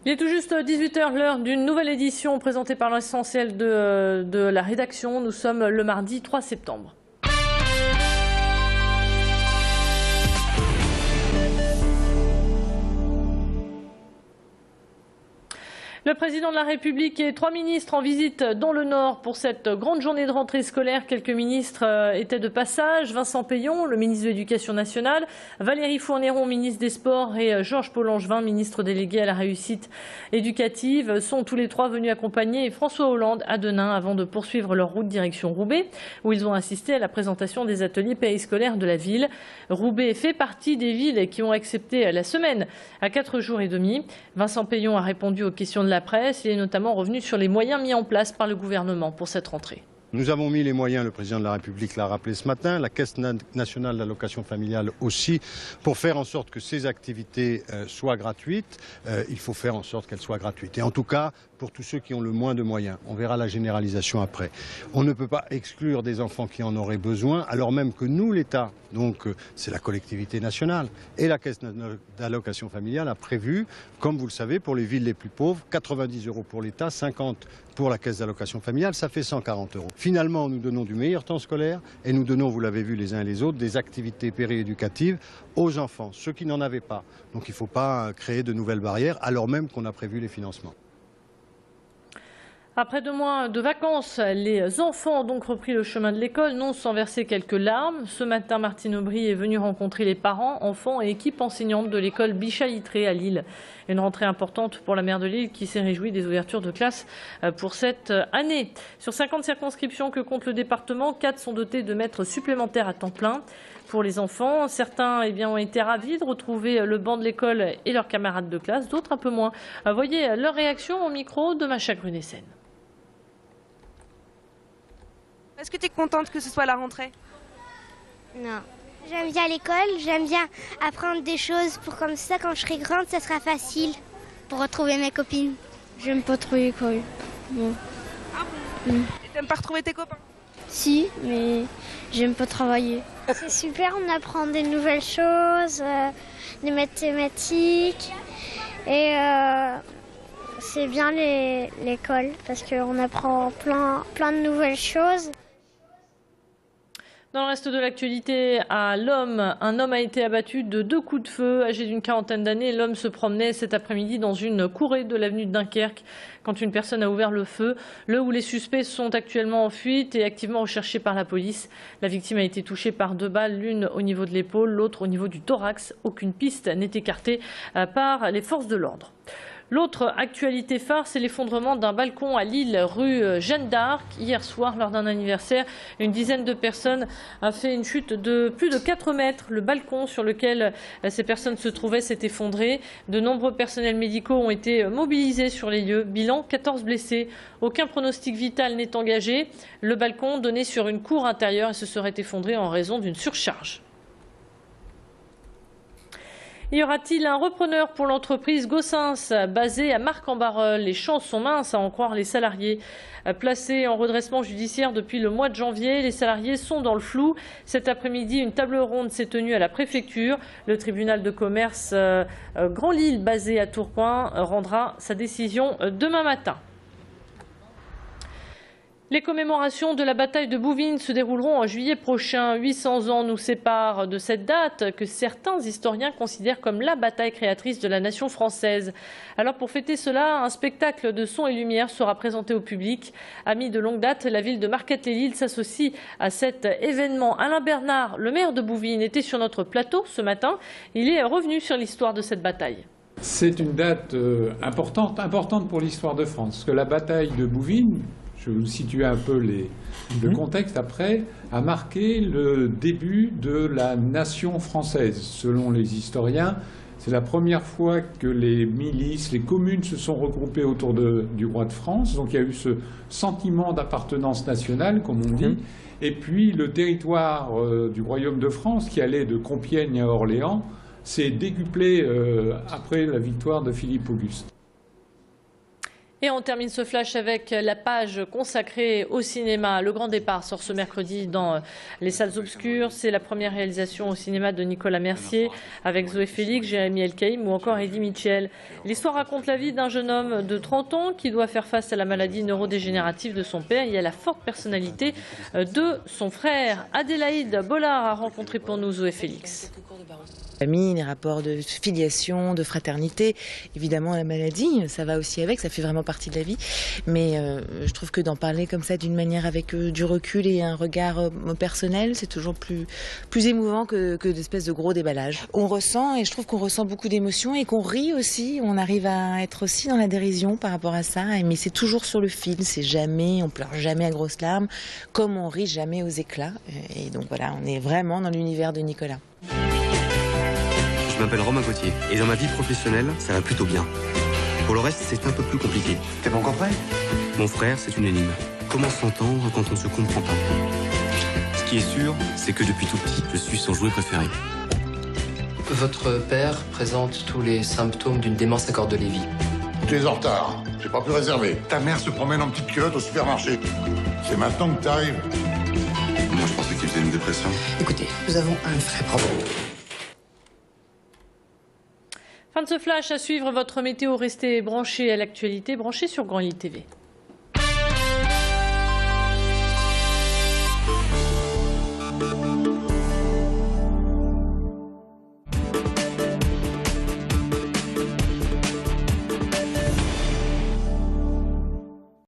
Il est tout juste 18 h, l'heure d'une nouvelle édition présentée par l'essentiel de la rédaction. Nous sommes le mardi 3 septembre. Le président de la République et 3 ministres en visite dans le Nord pour cette grande journée de rentrée scolaire. Quelques ministres étaient de passage. Vincent Peillon, le ministre de l'Éducation nationale, Valérie Fourniron, ministre des Sports, et Georges Paul-Langevin, ministre délégué à la réussite éducative, sont tous les 3 venus accompagner François Hollande à Denain avant de poursuivre leur route direction Roubaix, où ils ont assisté à la présentation des ateliers périscolaires de la ville. Roubaix fait partie des villes qui ont accepté la semaine à 4 jours et demi. Vincent Peillon a répondu aux questions de la presse. Il est notamment revenu sur les moyens mis en place par le gouvernement pour cette rentrée. Nous avons mis les moyens, le président de la République l'a rappelé ce matin, la Caisse nationale d'allocation familiale aussi, pour faire en sorte que ces activités soient gratuites. Il faut faire en sorte qu'elles soient gratuites. Et en tout cas, pour tous ceux qui ont le moins de moyens. On verra la généralisation après. On ne peut pas exclure des enfants qui en auraient besoin, alors même que nous, l'État, donc c'est la collectivité nationale et la Caisse d'allocation familiale a prévu, comme vous le savez, pour les villes les plus pauvres, 90 € pour l'État, 50 pour la Caisse d'allocation familiale, ça fait 140 €. Finalement, nous donnons du meilleur temps scolaire et nous donnons, vous l'avez vu les uns et les autres, des activités périéducatives aux enfants, ceux qui n'en avaient pas. Donc il ne faut pas créer de nouvelles barrières, alors même qu'on a prévu les financements. Après 2 mois de vacances, les enfants ont donc repris le chemin de l'école, non sans verser quelques larmes. Ce matin, Martine Aubry est venue rencontrer les parents, enfants et équipes enseignantes de l'école Bichat-Ytré à Lille. Une rentrée importante pour la maire de Lille qui s'est réjouie des ouvertures de classe pour cette année. Sur 50 circonscriptions que compte le département, 4 sont dotées de maîtres supplémentaires à temps plein. Pour les enfants, certains ont été ravis de retrouver le banc de l'école et leurs camarades de classe, d'autres un peu moins. Voyez leur réaction au micro de Macha Grunessen. Est-ce que tu es contente que ce soit la rentrée? Non. J'aime bien l'école, j'aime bien apprendre des choses pour comme ça, quand je serai grande, ça sera facile pour retrouver mes copines. J'aime pas trop l'école. Non. Ah bon? Et t'aimes pas retrouver tes copains? Si, mais j'aime pas travailler. C'est super, on apprend des nouvelles choses, des mathématiques et c'est bien l'école parce qu'on apprend plein de nouvelles choses. Dans le reste de l'actualité, à Lomme, un homme a été abattu de 2 coups de feu. Âgé d'une quarantaine d'années, l'homme se promenait cet après-midi dans une courée de l'avenue de Dunkerque quand une personne a ouvert le feu. Le ou les suspects sont actuellement en fuite et activement recherchés par la police. La victime a été touchée par 2 balles, l'une au niveau de l'épaule, l'autre au niveau du thorax. Aucune piste n'est écartée par les forces de l'ordre. L'autre actualité phare, c'est l'effondrement d'un balcon à Lille, rue Jeanne d'Arc. Hier soir, lors d'un anniversaire, une dizaine de personnes a fait une chute de plus de 4 mètres. Le balcon sur lequel ces personnes se trouvaient s'est effondré. De nombreux personnels médicaux ont été mobilisés sur les lieux. Bilan, 14 blessés. Aucun pronostic vital n'est engagé. Le balcon donnait sur une cour intérieure et se serait effondré en raison d'une surcharge. Y aura-t-il un repreneur pour l'entreprise Gossens basée à Marc-en-Barœul? Les chances sont minces à en croire les salariés. Placés en redressement judiciaire depuis le mois de janvier, les salariés sont dans le flou. Cet après-midi, une table ronde s'est tenue à la préfecture. Le tribunal de commerce Grand Lille, basé à Tourcoing, rendra sa décision demain matin. Les commémorations de la bataille de Bouvines se dérouleront en juillet prochain. 800 ans nous séparent de cette date que certains historiens considèrent comme la bataille créatrice de la nation française. Alors pour fêter cela, un spectacle de son et lumière sera présenté au public. Ami de longue date, la ville de Marquette-les-Lilles s'associe à cet événement. Alain Bernard, le maire de Bouvines, était sur notre plateau ce matin. Il est revenu sur l'histoire de cette bataille. C'est une date importante pour l'histoire de France. Que la bataille de Bouvines, je vais vous situer un peu le contexte après, a marqué le début de la nation française. Selon les historiens, c'est la première fois que les milices, les communes se sont regroupées autour du roi de France. Donc il y a eu ce sentiment d'appartenance nationale, comme on dit. Et puis le territoire du royaume de France, qui allait de Compiègne à Orléans, s'est décuplé après la victoire de Philippe Auguste. Et on termine ce flash avec la page consacrée au cinéma. Le Grand Départ sort ce mercredi dans les salles obscures. C'est la première réalisation au cinéma de Nicolas Mercier avec Zoé Félix, Jérémy Elkaïm ou encore Eddie Mitchell. L'histoire raconte la vie d'un jeune homme de 30 ans qui doit faire face à la maladie neurodégénérative de son père et à la forte personnalité de son frère. Adélaïde Bollard a rencontré pour nous Zoé Félix. Famille, les rapports de filiation, de fraternité, évidemment la maladie, ça va aussi avec, ça fait vraiment partie de la vie. Mais je trouve que d'en parler comme ça d'une manière avec du recul et un regard personnel, c'est toujours plus émouvant que d'espèces de gros déballages. On ressent, et je trouve qu'on ressent beaucoup d'émotions et qu'on rit aussi, on arrive à être aussi dans la dérision par rapport à ça, mais c'est toujours sur le fil, c'est jamais, on pleure jamais à grosses larmes, comme on rit jamais aux éclats. Et donc voilà, on est vraiment dans l'univers de Nicolas. Je m'appelle Romain Gauthier et dans ma vie professionnelle, ça va plutôt bien. Pour le reste, c'est un peu plus compliqué. T'es pas encore prêt? Mon frère, c'est une énigme. Comment s'entendre quand on ne se comprend pas? Ce qui est sûr, c'est que depuis tout petit, je suis son jouet préféré. Votre père présente tous les symptômes d'une démence à corps de Lévy. Tu es en retard, j'ai pas pu réserver. Ta mère se promène en petite culotte au supermarché. C'est maintenant que t'arrives. Moi, je pensais qu'il faisait une dépression. Écoutez, nous avons un vrai problème. Fin de ce flash, à suivre votre météo. Restez branchés à l'actualité, branchés sur Grand Lille TV.